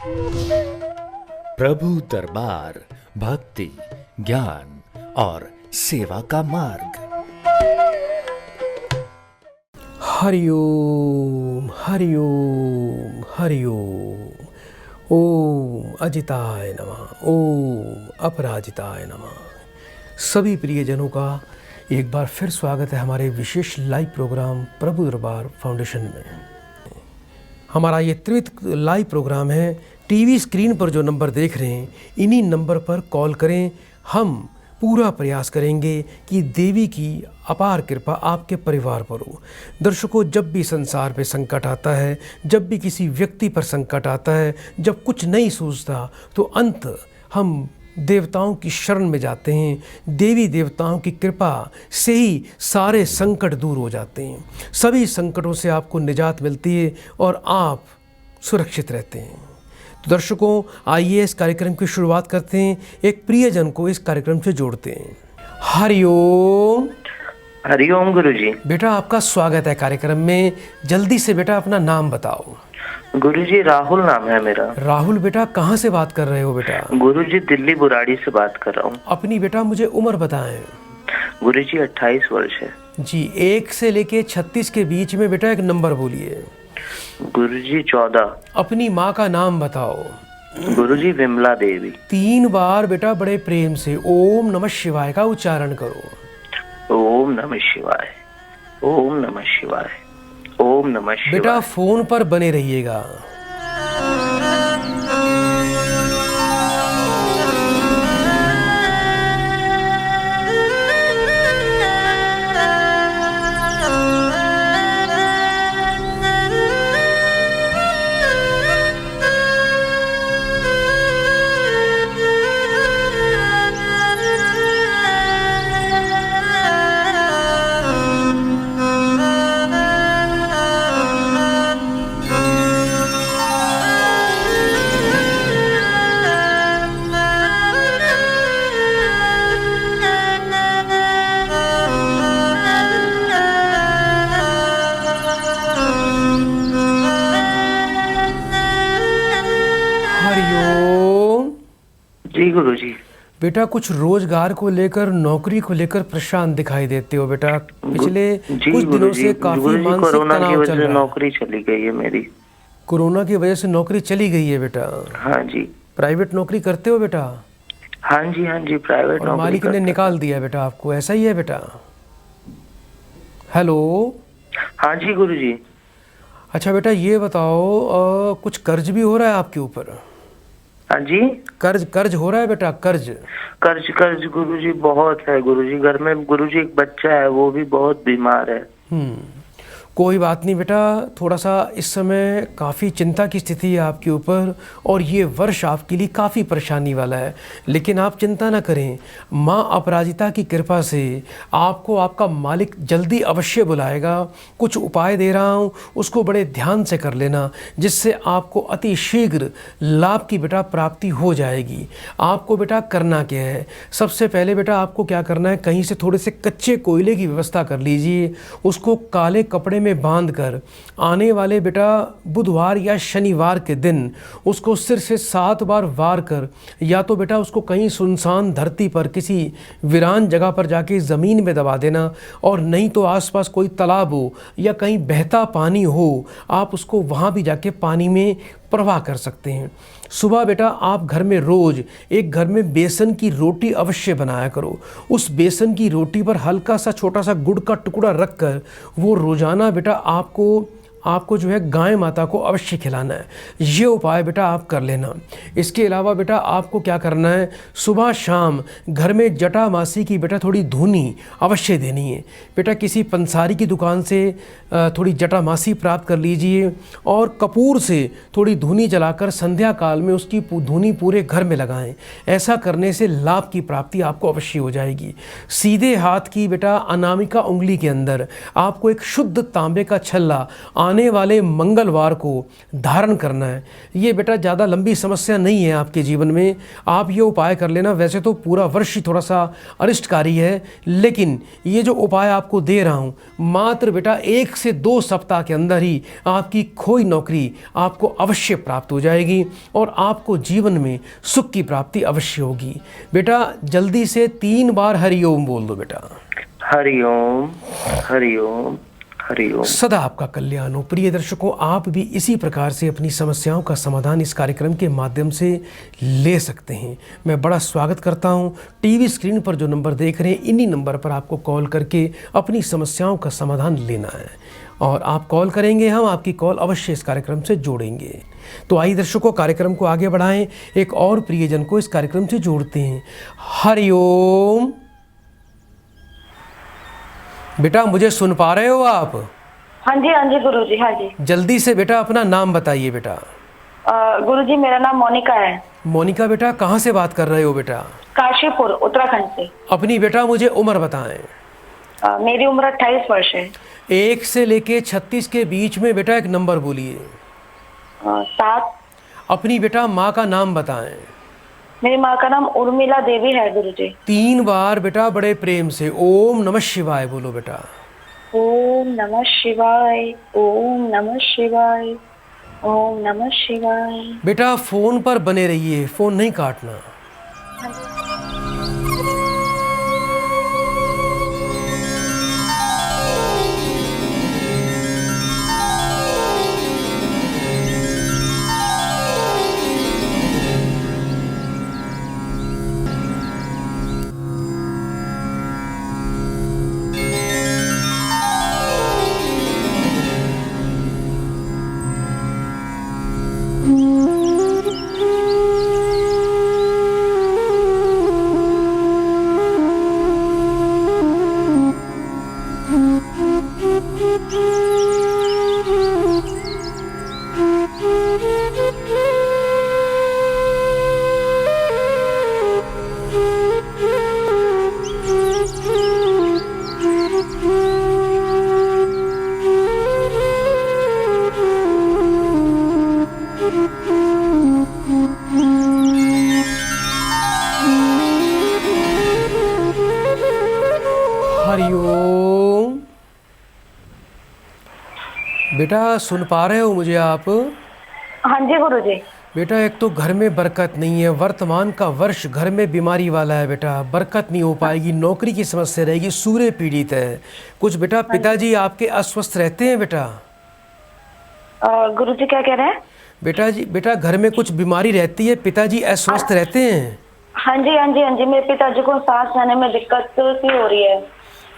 प्रभु दरबार भक्ति, ज्ञान और सेवा का मार्ग। हरिओम हरिओम हरिओम। ओम अजिताय नमः, ओम अपराजिताय नमः। सभी प्रियजनों का एक बार फिर स्वागत है हमारे विशेष लाइव प्रोग्राम प्रभु दरबार फाउंडेशन में। हमारा ये त्रिविध लाइव प्रोग्राम है। टीवी स्क्रीन पर जो नंबर देख रहे हैं, इन्हीं नंबर पर कॉल करें। हम पूरा प्रयास करेंगे कि देवी की अपार कृपा आपके परिवार पर हो। दर्शकों, जब भी संसार पे संकट आता है, जब भी किसी व्यक्ति पर संकट आता है, जब कुछ नहीं सूझता, तो अंत हम देवताओं की शरण में जाते हैं। देवी देवताओं की कृपा से ही सारे संकट दूर हो जाते हैं। सभी संकटों से आपको निजात मिलती है और आप सुरक्षित रहते हैं। तो दर्शकों, आइए इस कार्यक्रम की शुरुआत करते हैं। एक प्रियजन को इस कार्यक्रम से जोड़ते हैं। हरिओम। हरिओम गुरुजी। बेटा, आपका स्वागत है कार्यक्रम में। जल्दी से बेटा अपना नाम बताओ। गुरुजी, राहुल नाम है मेरा। राहुल बेटा, कहाँ से बात कर रहे हो बेटा? गुरुजी, दिल्ली बुराड़ी से बात कर रहा हूँ। अपनी बेटा मुझे उम्र बताएं। गुरुजी, 28 वर्ष है जी। 1 से लेके 36 के बीच में बेटा एक नंबर बोलिए। गुरुजी, 14। अपनी माँ का नाम बताओ। गुरुजी, विमला देवी। 3 बार बेटा बड़े प्रेम से ओम नमः शिवाय का उच्चारण करो। ओम नमः शिवाय, ओम नमः शिवाय, ओम नमः शिवाय। बेटा फोन पर बने रहिएगा। हरिओम। जी गुरुजी। बेटा, कुछ रोजगार को लेकर, नौकरी को लेकर परेशान दिखाई देते हो बेटा। पिछले कुछ दिनों से काफी मानसिक तनाव चल रहा है। नौकरी चली गई है मेरी। कोरोना की वजह से नौकरी चली गई है बेटा? हाँ जी। प्राइवेट नौकरी करते हो बेटा? हाँ जी, हाँ जी, प्राइवेट और नौकरी मालिक ने निकाल दिया बेटा आपको, ऐसा ही है बेटा? हेलो। हाँ जी गुरुजी। अच्छा बेटा, ये बताओ, कुछ कर्ज भी हो रहा है आपके ऊपर? हाँ जी। कर्ज हो रहा है बेटा? कर्ज गुरुजी बहुत है गुरुजी। घर में गुरुजी एक बच्चा है, वो भी बहुत बीमार है। कोई बात नहीं बेटा, थोड़ा सा इस समय काफ़ी चिंता की स्थिति है आपके ऊपर, और ये वर्ष आपके लिए काफ़ी परेशानी वाला है। लेकिन आप चिंता ना करें, माँ अपराजिता की कृपा से आपको आपका मालिक जल्दी अवश्य बुलाएगा। कुछ उपाय दे रहा हूँ, उसको बड़े ध्यान से कर लेना, जिससे आपको अति शीघ्र लाभ की बेटा प्राप्ति हो जाएगी। आपको बेटा करना क्या है? सबसे पहले बेटा आपको क्या करना है, कहीं से थोड़े से कच्चे कोयले की व्यवस्था कर लीजिए। उसको काले कपड़े में बांधकर आने वाले बेटा बुधवार या शनिवार के दिन उसको सिर से 7 बार वार कर, या तो बेटा उसको कहीं सुनसान धरती पर किसी वीरान जगह पर जाके ज़मीन में दबा देना, और नहीं तो आसपास कोई तालाब हो या कहीं बहता पानी हो, आप उसको वहाँ भी जाके पानी में प्रवाह कर सकते हैं। सुबह बेटा आप घर में रोज़ एक घर में बेसन की रोटी अवश्य बनाया करो। उस बेसन की रोटी पर हल्का सा छोटा सा गुड़ का टुकड़ा रख कर वो रोज़ाना बेटा आपको जो है गाय माता को अवश्य खिलाना है। ये उपाय बेटा आप कर लेना। इसके अलावा बेटा आपको क्या करना है, सुबह शाम घर में जटा मासी की बेटा थोड़ी धूनी अवश्य देनी है। बेटा किसी पंसारी की दुकान से थोड़ी जटा मासी प्राप्त कर लीजिए, और कपूर से थोड़ी धूनी जलाकर संध्या काल में उसकी धूनी पूरे घर में लगाएं। ऐसा करने से लाभ की प्राप्ति आपको अवश्य हो जाएगी। सीधे हाथ की बेटा अनामिका उंगली के अंदर आपको एक शुद्ध तांबे का छल्ला आने वाले मंगलवार को धारण करना है। ये बेटा ज़्यादा लंबी समस्या नहीं है आपके जीवन में, आप ये उपाय कर लेना। वैसे तो पूरा वर्ष ही थोड़ा सा अरिष्टकारी है, लेकिन ये जो उपाय आपको दे रहा हूँ, मात्र बेटा 1 से 2 सप्ताह के अंदर ही आपकी खोई नौकरी आपको अवश्य प्राप्त हो जाएगी और आपको जीवन में सुख की प्राप्ति अवश्य होगी। बेटा जल्दी से 3 बार हरिओम बोल दो बेटा। हरिओम हरिओम हरिओम। सदा आपका कल्याण हो। प्रिय दर्शकों, आप भी इसी प्रकार से अपनी समस्याओं का समाधान इस कार्यक्रम के माध्यम से ले सकते हैं। मैं बड़ा स्वागत करता हूं। टीवी स्क्रीन पर जो नंबर देख रहे हैं, इन्हीं नंबर पर आपको कॉल करके अपनी समस्याओं का समाधान लेना है और आप कॉल करेंगे, हम आपकी कॉल अवश्य इस कार्यक्रम से जोड़ेंगे। तो आइए दर्शकों, कार्यक्रम को आगे बढ़ाएं, एक और प्रियजन को इस कार्यक्रम से जोड़ते हैं। हरिओम। बेटा मुझे सुन पा रहे हो आप? हाँ जी गुरुजी, हाँ जी। जल्दी से बेटा अपना नाम बताइए बेटा। गुरुजी मेरा नाम मोनिका है। मोनिका बेटा, कहाँ से बात कर रहे हो बेटा? काशीपुर, उत्तराखंड से। अपनी बेटा मुझे उम्र बताएं। मेरी उम्र 28 वर्ष है। 1 से लेके 36 के बीच में बेटा एक नंबर बोलिए। 7। अपनी बेटा माँ का नाम बताएं। मेरी माँ का नाम उर्मिला देवी है गुरुजी। 3 बार बेटा बड़े प्रेम से ओम नमः शिवाय बोलो बेटा। ओम नमः शिवाय, ओम नमः शिवाय, ओम नमः शिवाय। बेटा फोन पर बने रहिए, फोन नहीं काटना। हरिओम। बेटा सुन पा रहे हो मुझे आप? हाँ जी गुरुजी। बेटा एक तो घर में बरकत नहीं है, वर्तमान का वर्ष घर में बीमारी वाला है बेटा, बरकत नहीं हो पाएगी, नौकरी की समस्या रहेगी, सूर्य पीड़ित है। कुछ बेटा पिताजी आपके अस्वस्थ रहते हैं बेटा? गुरुजी क्या कह रहे हैं? बेटा घर में कुछ बीमारी रहती है, पिताजी अस्वस्थ रहते हैं? हाँ जी, मेरे पिताजी को सांस लेने में दिक्कत सी हो रही है।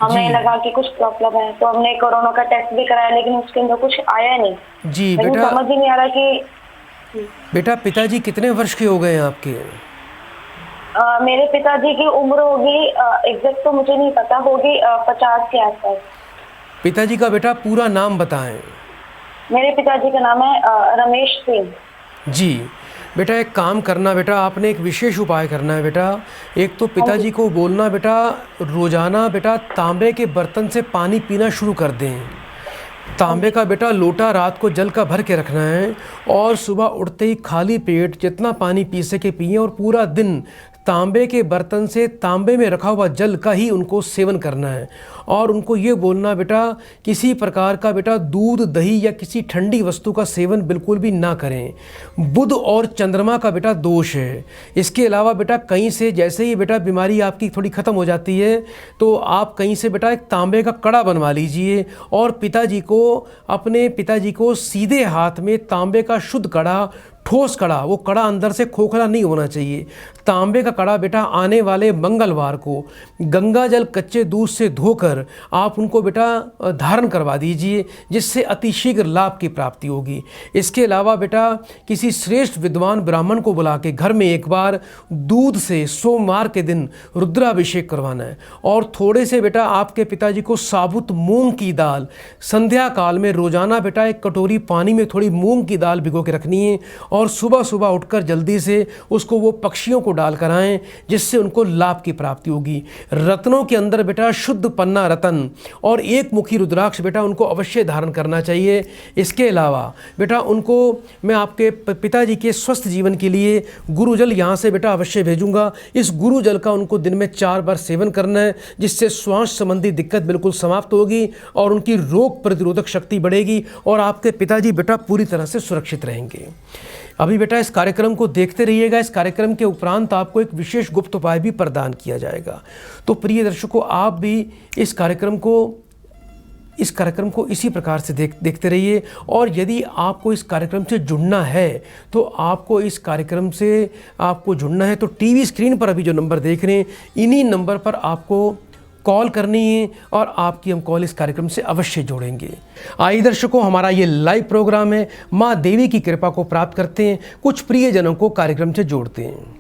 हमें लगा कि कुछ प्रॉब्लम है, तो हमने कोरोना का टेस्ट भी कराया, लेकिन उसके अंदर कुछ आया नहीं। जी बेटा, समझ ही नहीं आ रहा कि बेटा पिताजी कितने वर्ष के हो गए हैं आपके? मेरे पिताजी की उम्र होगी, एग्जैक्ट तो मुझे नहीं पता, होगी 50 के आसपास। पिताजी का बेटा पूरा नाम बताएं। मेरे पिताजी का नाम है रमेश सिंह। जी बेटा, एक काम करना बेटा, आपने एक विशेष उपाय करना है बेटा। एक तो पिताजी को बोलना बेटा, रोजाना बेटा तांबे के बर्तन से पानी पीना शुरू कर दें। तांबे का बेटा लोटा रात को जल का भर के रखना है और सुबह उठते ही खाली पेट जितना पानी पी सके पिए और पूरा दिन तांबे के बर्तन से तांबे में रखा हुआ जल का ही उनको सेवन करना है। और उनको ये बोलना बेटा, किसी प्रकार का बेटा दूध दही या किसी ठंडी वस्तु का सेवन बिल्कुल भी ना करें। बुध और चंद्रमा का बेटा दोष है। इसके अलावा बेटा कहीं से जैसे ही बेटा बीमारी आपकी थोड़ी ख़त्म हो जाती है, तो आप कहीं से बेटा एक तांबे का कड़ा बनवा लीजिए और अपने पिताजी को सीधे हाथ में तांबे का शुद्ध कड़ा, ठोस कड़ा, वो कड़ा अंदर से खोखला नहीं होना चाहिए, तांबे का कड़ा बेटा आने वाले मंगलवार को गंगा जल कच्चे दूध से धोकर आप उनको बेटा धारण करवा दीजिए, जिससे अतिशीघ्र लाभ की प्राप्ति होगी। इसके अलावा बेटा किसी श्रेष्ठ विद्वान ब्राह्मण को बुला के घर में एक बार दूध से सोमवार के दिन रुद्राभिषेक करवाना है और थोड़े से बेटा आपके पिताजी को साबुत मूंग की दाल संध्या काल में रोजाना बेटा एक कटोरी पानी में थोड़ी मूंग की दाल भिगो के रखनी है और सुबह सुबह उठकर जल्दी से उसको वो पक्षियों को डाल कर आएँ, जिससे उनको लाभ की प्राप्ति होगी। रत्नों के अंदर बेटा शुद्ध पन्ना रतन और एक मुखी रुद्राक्ष बेटा उनको अवश्य धारण करना चाहिए। इसके अलावा बेटा उनको मैं आपके पिताजी के स्वस्थ जीवन के लिए गुरुजल यहाँ से बेटा अवश्य भेजूंगा। इस गुरुजल का उनको दिन में 4 बार सेवन करना है, जिससे श्वास संबंधी दिक्कत बिल्कुल समाप्त होगी और उनकी रोग प्रतिरोधक शक्ति बढ़ेगी और आपके पिताजी बेटा पूरी तरह से सुरक्षित रहेंगे। अभी बेटा इस कार्यक्रम को देखते रहिएगा। इस कार्यक्रम के उपरांत आपको एक विशेष गुप्त उपाय भी प्रदान किया जाएगा। तो प्रिय दर्शकों, आप भी इस कार्यक्रम को इसी प्रकार से देखते रहिए। और यदि आपको इस कार्यक्रम से जुड़ना है तो आपको इस कार्यक्रम से जुड़ना है तो टीवी स्क्रीन पर अभी जो नंबर देख रहे हैं, इन्हीं नंबर पर आपको कॉल करनी है और आपकी हम कॉल इस कार्यक्रम से अवश्य जोड़ेंगे। आइए दर्शकों, हमारा ये लाइव प्रोग्राम है। माँ देवी की कृपा को प्राप्त करते हैं, कुछ प्रियजनों को कार्यक्रम से जोड़ते हैं।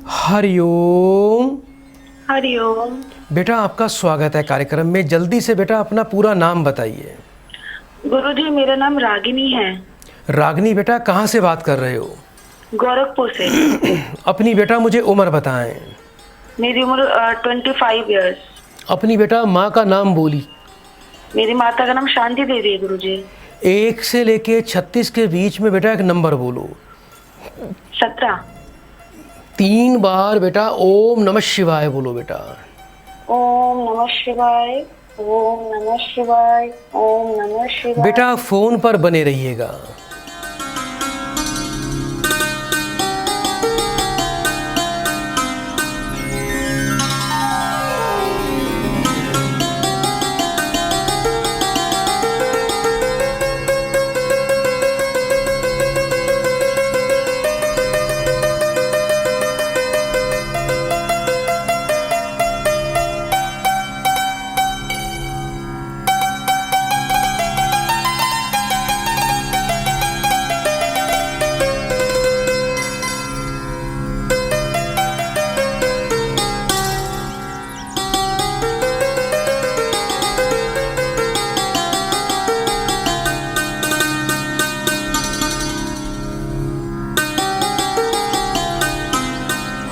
हरिओम। हरिओम। बेटा आपका स्वागत है कार्यक्रम में। जल्दी से बेटा अपना पूरा नाम बताइए। गुरुजी मेरा नाम रागिनी है। रागिनी बेटा कहाँ से बात कर रहे हो? गोरखपुर से। अपनी बेटा मुझे उम्र बताएं। मेरी उम्र 25 इयर्स। अपनी बेटा माँ का नाम बोली। मेरी माता का नाम शांति देवी है गुरुजी। 1 से लेके 36 के बीच में बेटा एक नंबर बोलो। 17। 3 बार बेटा ओम नमः शिवाय बोलो बेटा। ओम नमः शिवाय, ओम नमः शिवाय, ओम नमः शिवाय। बेटा फोन पर बने रहिएगा।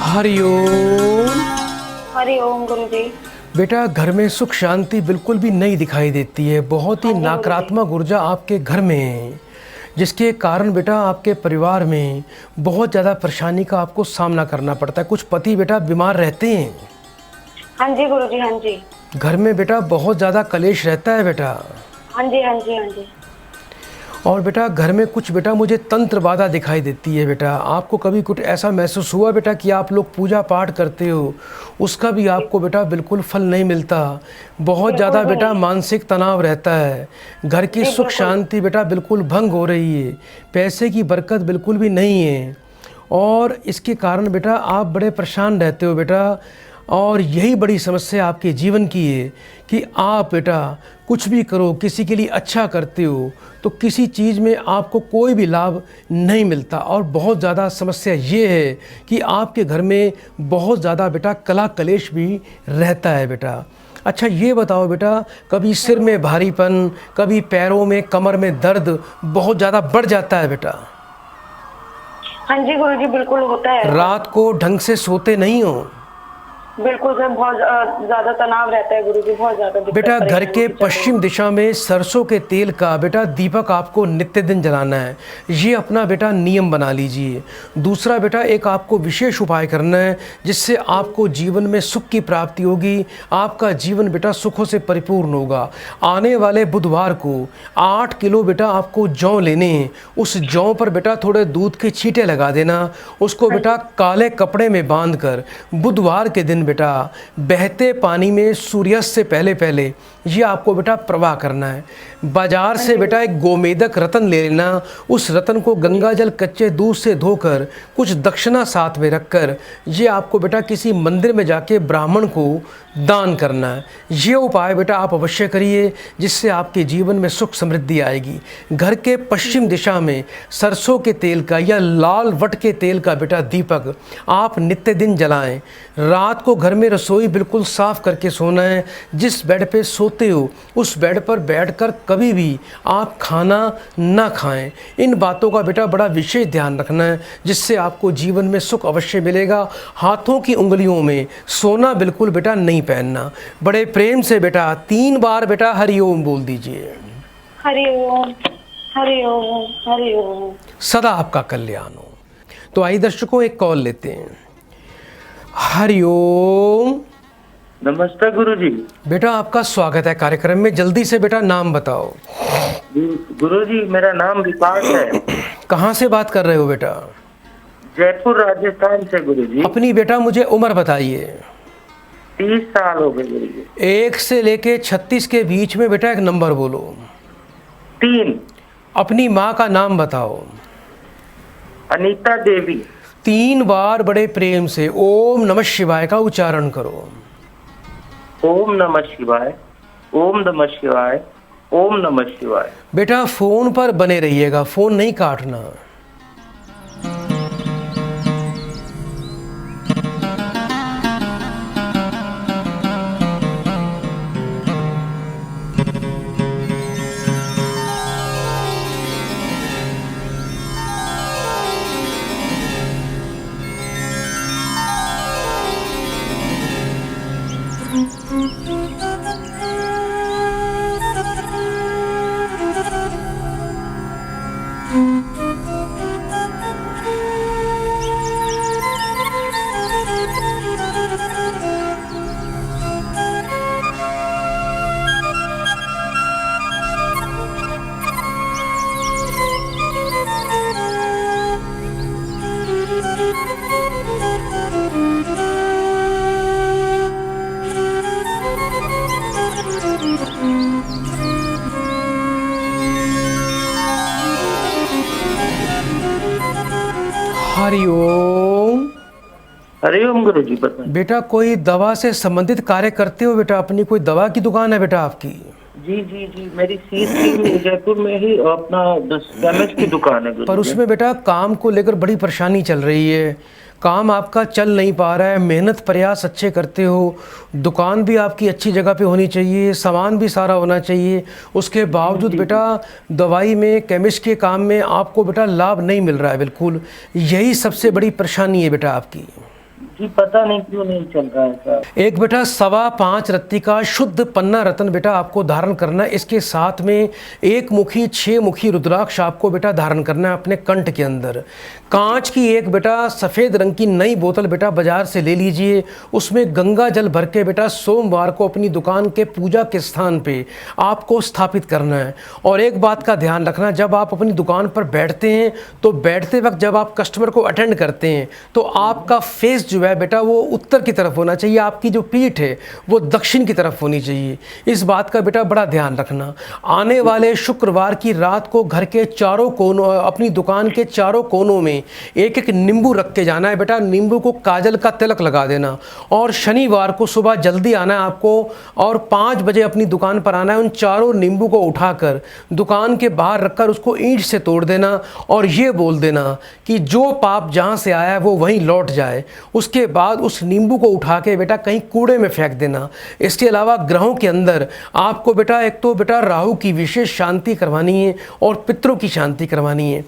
हरिओम। हरिओम गुरुजी। बेटा घर में सुख शांति बिल्कुल भी नहीं दिखाई देती है। बहुत ही नकारात्मक ऊर्जा आपके घर में है, जिसके कारण बेटा आपके परिवार में बहुत ज़्यादा परेशानी का आपको सामना करना पड़ता है। कुछ पति बेटा बीमार रहते हैं। हाँ जी गुरुजी, हाँ जी। घर में बेटा बहुत ज़्यादा कलेश रहता है बेटा। हाँ जी, हाँ जी, हाँ जी। और बेटा घर में कुछ बेटा मुझे तंत्र बाधा दिखाई देती है बेटा। आपको कभी कुछ ऐसा महसूस हुआ बेटा कि आप लोग पूजा पाठ करते हो, उसका भी आपको बेटा बिल्कुल फल नहीं मिलता? बहुत ज़्यादा बेटा मानसिक तनाव रहता है। घर की सुख शांति बेटा बिल्कुल भंग हो रही है। पैसे की बरकत बिल्कुल भी नहीं है और इसके कारण बेटा आप बड़े परेशान रहते हो बेटा। और यही बड़ी समस्या आपके जीवन की है कि आप बेटा कुछ भी करो, किसी के लिए अच्छा करते हो तो किसी चीज़ में आपको कोई भी लाभ नहीं मिलता। और बहुत ज़्यादा समस्या ये है कि आपके घर में बहुत ज़्यादा बेटा कला कलेश भी रहता है बेटा। अच्छा ये बताओ बेटा, कभी सिर में भारीपन, कभी पैरों में कमर में दर्द बहुत ज़्यादा बढ़ जाता है बेटा? हाँ जी गुरुजी, बिल्कुल होता है। रात को ढंग से सोते नहीं हो? बिल्कुल सर, बहुत ज्यादा तनाव रहता है गुरुजी, बहुत ज्यादा बेटा घर के पश्चिम दिशा में सरसों के तेल का बेटा दीपक आपको नित्य दिन जलाना है। ये अपना बेटा नियम बना लीजिए। दूसरा बेटा एक आपको विशेष उपाय करना है जिससे आपको जीवन में सुख की प्राप्ति होगी। आपका जीवन बेटा सुखों से परिपूर्ण होगा। आने वाले बुधवार को 8 किलो बेटा आपको जौ लेने हैं। उस जौ पर बेटा थोड़े दूध के छींटे लगा देना। उसको बेटा काले कपड़े में बांध कर बुधवार के दिन बेटा बहते पानी में सूर्यास्त से पहले पहले ये आपको बेटा प्रवाह करना है। बाजार से बेटा एक गोमेदक रतन ले लेना। उस रतन को गंगा जल कच्चे दूध से धोकर कुछ दक्षिणा साथ में रखकर ये आपको बेटा किसी मंदिर में जाके ब्राह्मण को दान करना है। ये उपाय बेटा आप अवश्य करिए, जिससे आपके जीवन में सुख समृद्धि आएगी। घर के पश्चिम दिशा में सरसों के तेल का या लाल वट के तेल का बेटा दीपक आप नित्य दिन जलाएं। रात को घर में रसोई बिल्कुल साफ करके सोना है। जिस बेड पे सोते सोते हो उस बेड पर बैठकर कभी भी आप खाना ना खाएं। इन बातों का बेटा बड़ा विशेष ध्यान रखना है, जिससे आपको जीवन में सुख अवश्य मिलेगा। हाथों की उंगलियों में सोना बिल्कुल बेटा नहीं पहनना। बड़े प्रेम से बेटा 3 बार बेटा हरिओम बोल दीजिए। हरिओम हरिओम हरिओम। सदा आपका कल्याण हो। तो आइए दर्शकों, एक कॉल लेते हैं। हरिओम। नमस्ते गुरुजी। बेटा आपका स्वागत है कार्यक्रम में। जल्दी से बेटा नाम बताओ। गुरुजी मेरा नाम विकास है। कहाँ से बात कर रहे हो बेटा? जयपुर राजस्थान से गुरुजी। अपनी बेटा मुझे उम्र बताइए। 30 साल हो गए गुरुजी। 1 से लेके 36 के बीच में बेटा एक नंबर बोलो। 3। अपनी माँ का नाम बताओ। अनीता देवी। 3 बार बड़े प्रेम से ओम नमः शिवाय का उच्चारण करो। ओम नमः शिवाय, ओम नमः शिवाय, ओम नमः शिवाय। बेटा फोन पर बने रहिएगा, फोन नहीं काटना। हरिओम। हरिओम गुरुजी। बताएं। बेटा कोई दवा से संबंधित कार्य करते हो बेटा? अपनी कोई दवा की दुकान है बेटा आपकी? जी जी जी, मेरी सीएससी जयपुर में ही अपना केमिस्ट की दुकान है गुरुजी। पर उसमें बेटा काम को लेकर बड़ी परेशानी चल रही है। काम आपका चल नहीं पा रहा है। मेहनत प्रयास अच्छे करते हो, दुकान भी आपकी अच्छी जगह पे होनी चाहिए, सामान भी सारा होना चाहिए, उसके बावजूद बेटा दवाई में, केमिस्ट के काम में आपको बेटा लाभ नहीं मिल रहा है बिल्कुल। यही सबसे बड़ी परेशानी है बेटा आपकी। जी पता नहीं क्यों नहीं चल रहा है सर। एक बेटा 5.25 रत्ती का शुद्ध पन्ना रत्न बेटा आपको धारण करना है। इसके साथ में 1 मुखी 6 मुखी रुद्राक्ष आपको बेटा धारण करना है अपने कंठ के अंदर। कांच की एक बेटा सफ़ेद रंग की नई बोतल बेटा बाजार से ले लीजिए। उसमें गंगा जल भर के बेटा सोमवार को अपनी दुकान के पूजा के स्थान पे आपको स्थापित करना है। और एक बात का ध्यान रखना, जब आप अपनी दुकान पर बैठते हैं तो बैठते वक्त जब आप कस्टमर को अटेंड करते हैं तो आपका फेस जो है बेटा वो उत्तर की तरफ होना चाहिए, आपकी जो पीठ है वो दक्षिण की तरफ होनी चाहिए। इस बात का बेटा बड़ा ध्यान रखना। आने वाले शुक्रवार की रात को घर के चारों कोनों, अपनी दुकान के चारों कोनों में एक एक नींबू रख के जाना है बेटा। नींबू को काजल का तिलक लगा देना। और शनिवार को सुबह जल्दी आना है आपको और 5 बजे अपनी दुकान पर आना है। उन चारों नींबू को उठाकर दुकान के बाहर रखकर उसको ईंट से तोड़ देना और ये बोल देना कि जो पाप जहाँ से आया है वो वहीं लौट जाए। उसके बाद उस नींबू को उठा के बेटा कहीं कूड़े में फेंक देना। इसके अलावा ग्रहों के अंदर आपको बेटा एक तो बेटा राहु की विशेष शांति करवानी है और पितरों की शांति करवानी है।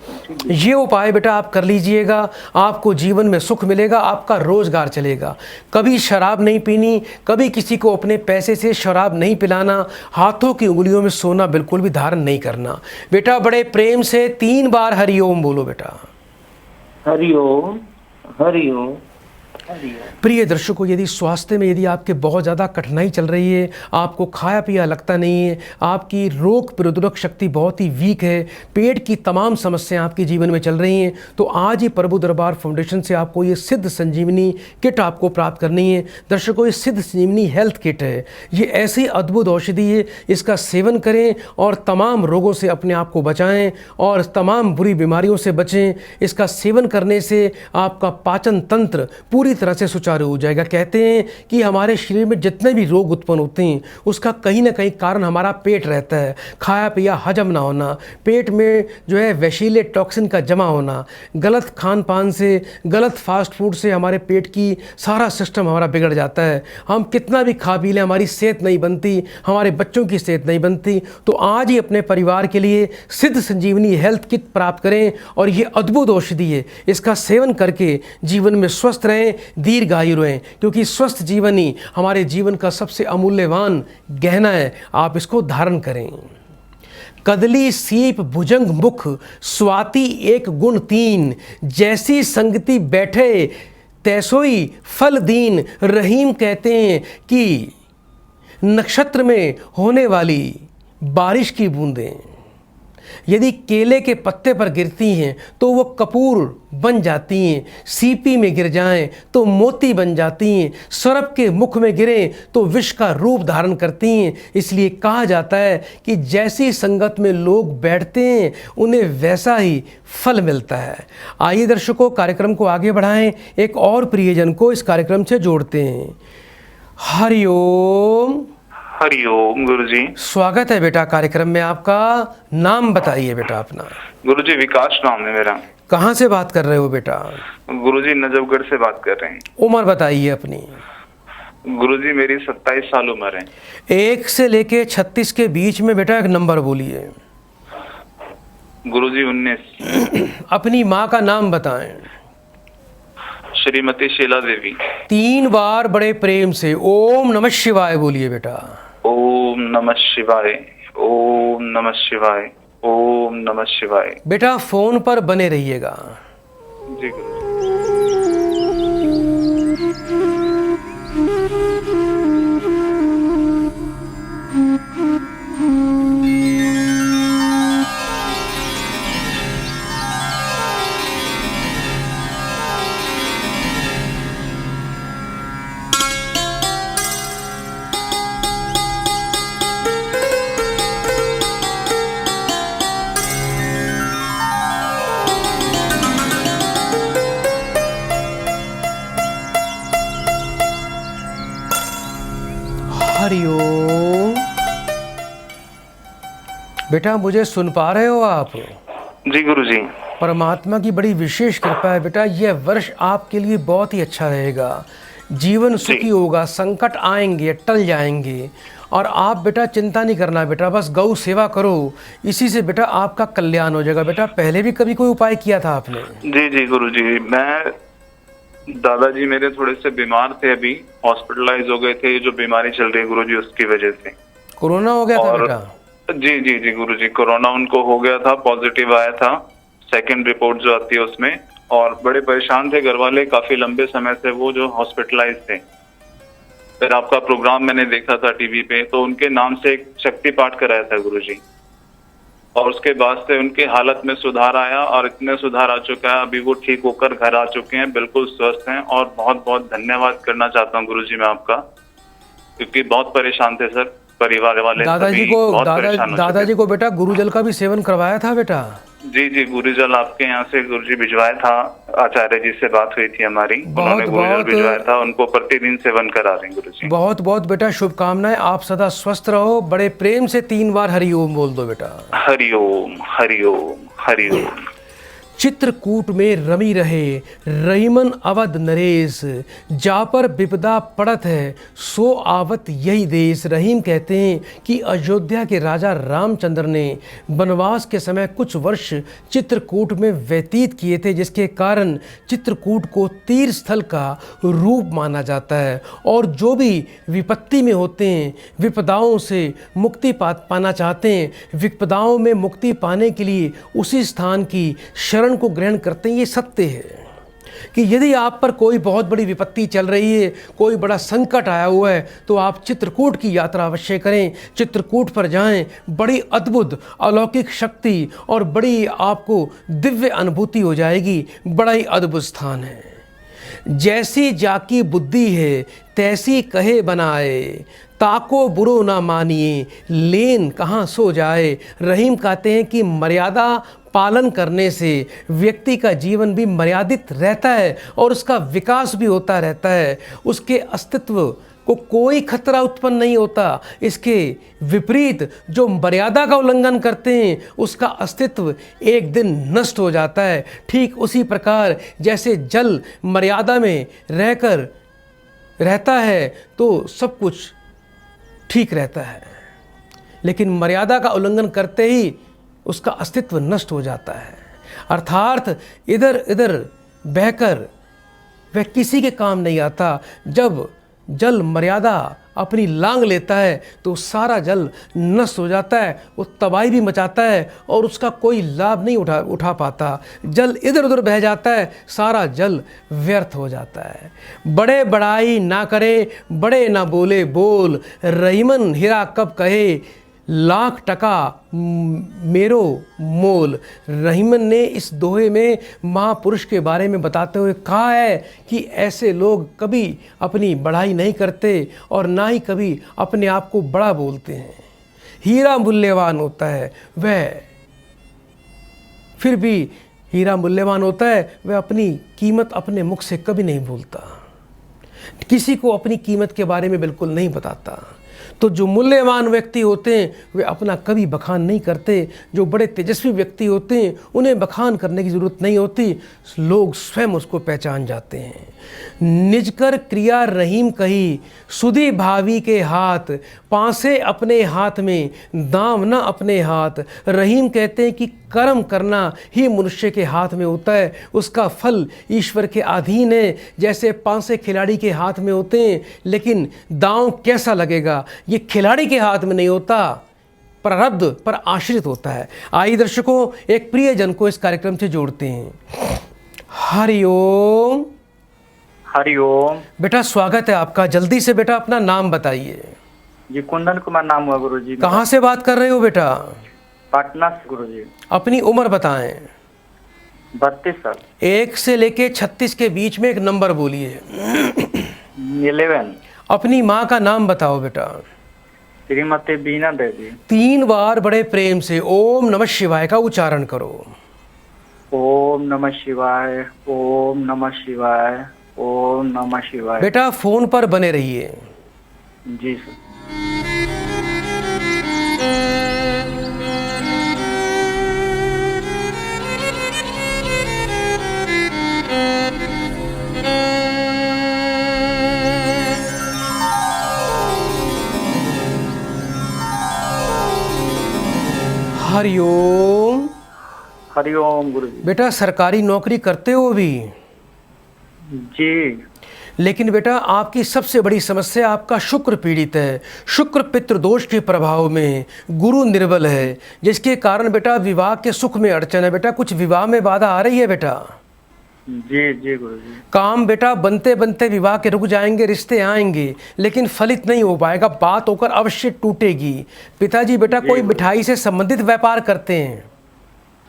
ये उपाय बेटा आप कर लीजिएगा, आपको जीवन में सुख मिलेगा, आपका रोजगार चलेगा। कभी शराब नहीं पीनी, कभी किसी को अपने पैसे से शराब नहीं पिलाना, हाथों की उंगलियों में सोना बिल्कुल भी धारण नहीं करना। बेटा बड़े प्रेम से 3 बार हरिओम बोलो बेटा। हरिओम हरिओम। प्रिय दर्शकों, यदि स्वास्थ्य में यदि आपके बहुत ज़्यादा कठिनाई चल रही है, आपको खाया पिया लगता नहीं है, आपकी रोग प्रतिरोधक शक्ति बहुत ही वीक है, पेट की तमाम समस्याएं आपके जीवन में चल रही हैं, तो आज ही प्रभु दरबार फाउंडेशन से आपको ये सिद्ध संजीवनी किट आपको प्राप्त करनी है। दर्शकों, ये सिद्ध संजीवनी हेल्थ किट है। ये ऐसी अद्भुत औषधि है, इसका सेवन करें और तमाम रोगों से अपने आप को बचाएं और तमाम बुरी बीमारियों से बचें। इसका सेवन करने से आपका पाचन तंत्र पूरी पूरी तरह से सुचारू हो जाएगा। कहते हैं कि हमारे शरीर में जितने भी रोग उत्पन्न होते हैं उसका कहीं ना कहीं कारण हमारा पेट रहता है। खाया पिया हजम ना होना, पेट में जो है विषैले टॉक्सिन का जमा होना, गलत खान पान से, गलत फास्ट फूड से हमारे पेट की सारा सिस्टम हमारा बिगड़ जाता है। हम कितना भी खा पी लें हमारी सेहत नहीं बनती, हमारे बच्चों की सेहत नहीं बनती। तो आज ही अपने परिवार के लिए सिद्ध संजीवनी हेल्थ किट प्राप्त करें और ये अद्भुत औषधि है। इसका सेवन करके जीवन में स्वस्थ रहें, दीर्घायु रहें, क्योंकि स्वस्थ जीवन ही हमारे जीवन का सबसे अमूल्यवान गहना है। आप इसको धारण करें। कदली सीप भुजंग मुख स्वाति एक गुण तीन, जैसी संगति बैठे तैसोई फल दीन। रहीम कहते हैं कि नक्षत्र में होने वाली बारिश की बूंदें यदि केले के पत्ते पर गिरती हैं तो वो कपूर बन जाती हैं, सीपी में गिर जाएं तो मोती बन जाती हैं, सर्प के मुख में गिरें तो विष का रूप धारण करती हैं। इसलिए कहा जाता है कि जैसी संगत में लोग बैठते हैं उन्हें वैसा ही फल मिलता है। आइए दर्शकों, कार्यक्रम को आगे बढ़ाएं, एक और प्रियजन को इस कार्यक्रम से जोड़ते हैं। हरिओम। हरिओम गुरुजी। स्वागत है बेटा कार्यक्रम में आपका। नाम बताइए बेटा अपना। गुरुजी विकास नाम है मेरा। कहाँ से बात कर रहे हो बेटा? गुरुजी नजफगढ़ से बात कर रहे हैं। उम्र बताइए अपनी। गुरुजी मेरी 27 साल उम्र है। 1 से लेके 36 के बीच में बेटा एक नंबर बोलिए। गुरुजी 19। अपनी माँ का नाम बताएं। श्रीमती शीला देवी। 3 बार बड़े प्रेम से ओम नमः शिवाय बोलिए बेटा। ओम नमः शिवाय, ओम नमः शिवाय, ओम नमः शिवाय। बेटा फोन पर बने रहिएगा। जी गुरुजी। हरिओम। बेटा मुझे सुन पा रहे हो आप? जी गुरुजी। परमात्मा की बड़ी विशेष कृपा है बेटा, यह वर्ष आपके लिए बहुत ही अच्छा रहेगा। जीवन सुखी होगा, संकट आएंगे टल जाएंगे। और आप बेटा चिंता नहीं करना बेटा, बस गौ सेवा करो, इसी से बेटा आपका कल्याण हो जाएगा। बेटा पहले भी कभी कोई उपाय किया था आपने? जी जी गुरुजी, मैं दादाजी मेरे थोड़े से बीमार थे, अभी हॉस्पिटलाइज हो गए थे। जो बीमारी चल रही है गुरुजी उसकी वजह से। कोरोना हो गया था बेटा? जी जी जी गुरुजी, कोरोना उनको हो गया था, पॉजिटिव आया था, सेकंड रिपोर्ट जो आती है उसमें। और बड़े परेशान थे घर वाले काफी लंबे समय से, वो जो हॉस्पिटलाइज थे। फिर आपका प्रोग्राम मैंने देखा था टीवी पे, तो उनके नाम से एक शक्ति पाठ कराया था गुरुजी, और उसके बाद से उनकी हालत में सुधार आया और इतने सुधार आ चुका है, अभी वो ठीक होकर घर आ चुके हैं, बिल्कुल स्वस्थ हैं। और बहुत बहुत धन्यवाद करना चाहता हूँ गुरुजी मैं आपका, क्योंकि बहुत परेशान थे सर, परिवार वाले दादाजी को बेटा गुरुजल का भी सेवन करवाया था बेटा? जी जी, गुरुजल आपके यहाँ से गुरुजी भिजवाया था, आचार्य जी से बात हुई थी हमारी, उन्होंने गुरुजल भिजवाया था, उनको प्रतिदिन सेवन करा रहे हैं गुरुजी। बहुत बहुत बेटा शुभकामनाएं, आप सदा स्वस्थ रहो। बड़े प्रेम से 3 बार हरिओम बोल दो बेटा। हरिओम हरिओम हरिओम। चित्रकूट में रमी रहे रहीमन अवध नरेश, जा पर विपदा पड़त है सो आवत यही देश। रहीम कहते हैं कि अयोध्या के राजा रामचंद्र ने वनवास के समय कुछ वर्ष चित्रकूट में व्यतीत किए थे, जिसके कारण चित्रकूट को तीर्थ स्थल का रूप माना जाता है। और जो भी विपत्ति में होते हैं, विपदाओं से मुक्ति पाना चाहते हैं, विपदाओं में मुक्ति पाने के लिए उसी स्थान की शरण को ग्रहण करते हैं। ये सत्य है कि यदि आप पर कोई बहुत बड़ी विपत्ति चल रही है, कोई बड़ा संकट आया हुआ है, तो आप चित्रकूट की यात्रा अवश्य करें, चित्रकूट पर जाएं। बड़ी अद्भुत अलौकिक शक्ति और बड़ी आपको दिव्य अनुभूति हो जाएगी। बड़ा ही अद्भुत स्थान है। जैसी जाकी बुद्धि है तैसी कहे बनाए, ताको बुरो ना मानिए, लेन कहाँ सो जाए। रहीम कहते हैं कि मर्यादा पालन करने से व्यक्ति का जीवन भी मर्यादित रहता है और उसका विकास भी होता रहता है, उसके अस्तित्व को कोई खतरा उत्पन्न नहीं होता। इसके विपरीत जो मर्यादा का उल्लंघन करते हैं उसका अस्तित्व एक दिन नष्ट हो जाता है। ठीक उसी प्रकार जैसे जल मर्यादा में रहकर रहता है तो सब कुछ ठीक रहता है, लेकिन मर्यादा का उल्लंघन करते ही उसका अस्तित्व नष्ट हो जाता है। अर्थात इधर इधर बहकर वह किसी के काम नहीं आता। जब जल मर्यादा अपनी लांग लेता है तो सारा जल नष्ट हो जाता है, वो तबाही भी मचाता है और उसका कोई लाभ नहीं उठा पाता। जल इधर उधर बह जाता है, सारा जल व्यर्थ हो जाता है। बड़े बड़ाई ना करे, बड़े ना बोले बोल। रहीमन हीरा कब कहे, लाख टका मेरो मोल। रहीमन ने इस दोहे में महापुरुष के बारे में बताते हुए कहा है कि ऐसे लोग कभी अपनी बढ़ाई नहीं करते और ना ही कभी अपने आप को बड़ा बोलते हैं। हीरा मूल्यवान होता है, वह फिर भी हीरा मूल्यवान होता है, वह अपनी कीमत अपने मुख से कभी नहीं भूलता, किसी को अपनी कीमत के बारे में बिल्कुल नहीं बताता। तो जो मूल्यवान व्यक्ति होते हैं वे अपना कभी बखान नहीं करते। जो बड़े तेजस्वी व्यक्ति होते हैं उन्हें बखान करने की ज़रूरत नहीं होती, लोग स्वयं उसको पहचान जाते हैं। निजकर क्रिया रहीम कही, सुधी भावी के हाथ। पांसे अपने हाथ में, दाम न अपने हाथ। रहीम कहते हैं कि कर्म करना ही मनुष्य के हाथ में होता है, उसका फल ईश्वर के अधीन है। जैसे पांसे खिलाड़ी के हाथ में होते हैं, लेकिन दांव कैसा लगेगा ये खिलाड़ी के हाथ में नहीं होता, प्रारब्ध पर आश्रित होता है। आइए दर्शकों, एक प्रियजन को इस कार्यक्रम से जोड़ते हैं। हरिओम। हरिओम बेटा स्वागत है आपका। जल्दी से बेटा अपना नाम बताइए। जी, कुंदन कुमार नाम हुआ गुरुजी। कहाँ से बात कर रहे हो बेटा? पटना से गुरुजी। अपनी उम्र बताएं। 32 साल। 1 से लेके 36 के बीच में एक नंबर बोलिए। 11। अपनी माँ का नाम बताओ बेटा। श्रीमती बीना देवी। 3 बार बड़े प्रेम से ओम नमः शिवाय का उच्चारण करो। ओम नमः शिवाय, ओम नमः शिवाय, ओम नमः शिवाय। बेटा फोन पर बने रहिए। जी सर। हरिओम। हरिओम गुरुजी। बेटा सरकारी नौकरी करते हो अभी? जी। लेकिन बेटा आपकी सबसे बड़ी समस्या आपका शुक्र पीड़ित है। शुक्र पितृदोष के प्रभाव में, गुरु निर्बल है, जिसके कारण बेटा विवाह के सुख में अड़चन है। बेटा कुछ विवाह में बाधा आ रही है बेटा? जी जी गुरुजी। काम बेटा बनते बनते विवाह के रुक जाएंगे, रिश्ते आएंगे लेकिन फलित नहीं हो पाएगा, बात होकर अवश्य टूटेगी। पिताजी बेटा कोई मिठाई से संबंधित व्यापार करते हैं?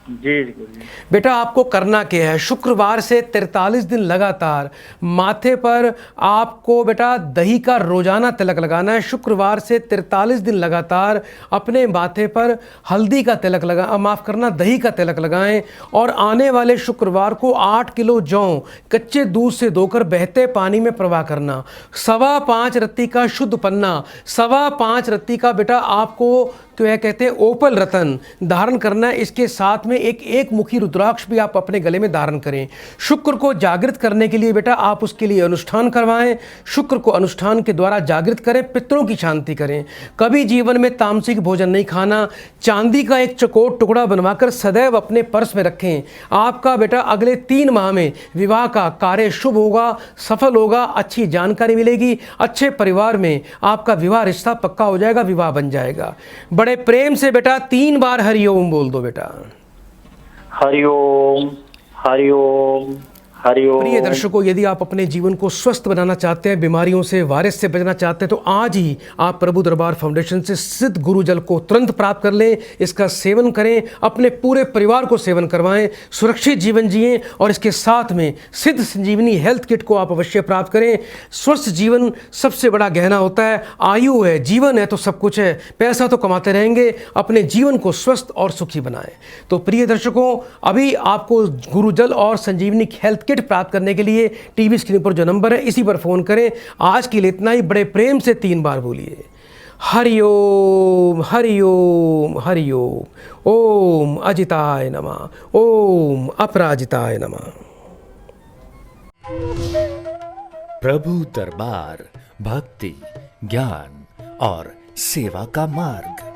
जी गुरुजी। बेटा आपको करना क्या है, शुक्रवार से 43 दिन लगातार माथे पर आपको बेटा दही का रोजाना तिलक लगाना है। शुक्रवार से 43 दिन लगातार अपने माथे पर हल्दी का तिलक दही का तिलक लगाएं और आने वाले शुक्रवार को 8 किलो जौ कच्चे दूध से धोकर बहते पानी में प्रवाह करना। 5.25 रत्ती का शुद्ध पन्ना, 5.25 रत्ती का बेटा आपको तो यह कहते हैं ओपल रतन धारण करना है। इसके साथ में एक मुखी रुद्राक्ष भी आप अपने गले में धारण करें। शुक्र को जागृत करने के लिए बेटा आप उसके लिए अनुष्ठान करवाएं। शुक्र को अनुष्ठान के द्वारा जागृत करें, पितरों की शांति करें। कभी जीवन में तामसिक भोजन नहीं खाना। चांदी का एक चकोर टुकड़ा बनवाकर सदैव अपने पर्स में रखें। आपका बेटा अगले 3 माह में विवाह का कार्य शुभ होगा, सफल होगा, अच्छी जानकारी मिलेगी, अच्छे परिवार में आपका विवाह रिश्ता पक्का हो जाएगा, विवाह बन जाएगा। बड़े प्रेम से बेटा 3 बार हरिओम बोल दो बेटा। हरिओम, हरिओम, हरिओम। प्रिय दर्शकों, यदि आप अपने जीवन को स्वस्थ बनाना चाहते हैं, बीमारियों से, वायरस से बचना चाहते हैं, तो आज ही आप प्रभु दरबार फाउंडेशन से सिद्ध गुरु जल को तुरंत प्राप्त कर लें। इसका सेवन करें, अपने पूरे परिवार को सेवन करवाएं, सुरक्षित जीवन जिएं और इसके साथ में सिद्ध संजीवनी हेल्थ किट को आप अवश्य प्राप्त करें। स्वस्थ जीवन सबसे बड़ा गहना होता है। आयु है, जीवन है तो सब कुछ है। पैसा तो कमाते रहेंगे, अपने जीवन को स्वस्थ और सुखी बनाएं। तो प्रिय दर्शकों, अभी आपको गुरु जल और संजीवनी हेल्थ किट प्राप्त करने के लिए टीवी स्क्रीन पर जो नंबर है इसी पर फोन करें। आज के लिए इतना ही। बड़े प्रेम से 3 बार बोलिए हरिओम हरिओम हरिओम। ओम अजिताय नमः, ओम अपराजिताय नमः। प्रभु दरबार भक्ति, ज्ञान और सेवा का मार्ग।